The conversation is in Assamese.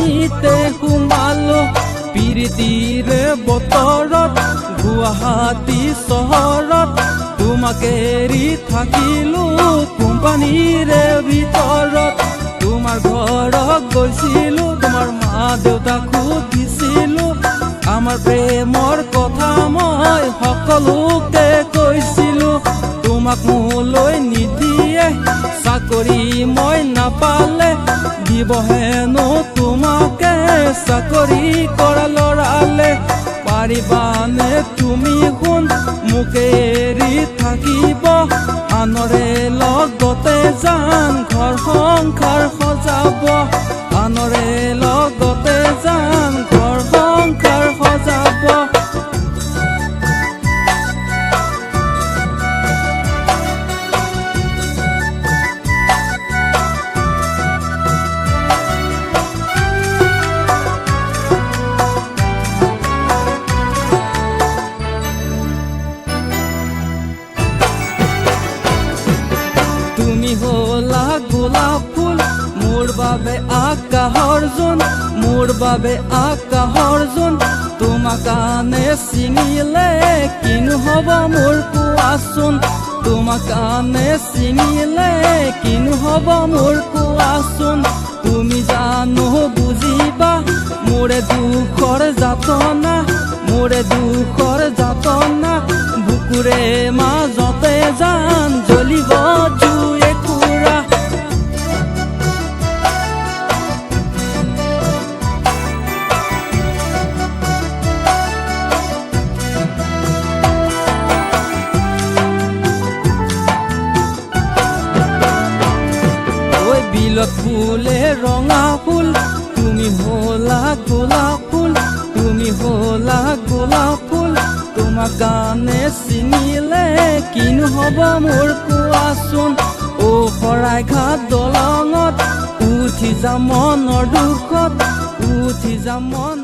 পানীতে সোমালো পিৰিতিৰে বতৰত গুৱাহাটী চহৰত তোমাক এৰি থাকিলো কোম্পানীৰে ভিতৰত তোমাৰ ঘৰত গৈছিলো তোমাৰ মা দেউতাক সুধিছিলো আমাৰ প্ৰেমৰ কথা মই সকলোকে কৈছিলো তোমাক মোলৈ নিদিয়ে চাকৰি মই নাপালে দিব হেনো তোমাকে চাকৰি কৰা ল'ৰালে পাৰিবানে তুমি শুন মোকে এৰি থাকিব আনৰে লগতে যান ঘৰ সংসাৰ সজাব আনৰে লগতে যান ঘৰ সংসাৰ সজাব তুমি হলা গোলাপ ফুল মোৰ বাবে আকাশৰ জোন মোৰ বাবে আকাশৰ জোন তোমাক কাণে ছিঙিলে কিনো হ'ব মোৰ কোৱাচোন তোমাক কাণে ছিঙিলে কিনো হ'ব মোৰ কোৱাচোন তুমি জানো বুজিবা মোৰে দুখৰ যাতনা মোৰে দুখৰ যাতনা বুকুৰে মাজতে জান জ্বলিব জুয়ে কুৰা ঐ বিলত ফুলে ৰঙা ফুল তুমি হলা গোলাপ ফুল তুমি হলা গোলাপ ফুল তোমাক কাণে ছিঙিলে কিনো হ'ব মোৰ কোৱাচোন অ শৰাইঘাট দলঙত উঠি যাম মনৰ দুখত উঠি যাম মন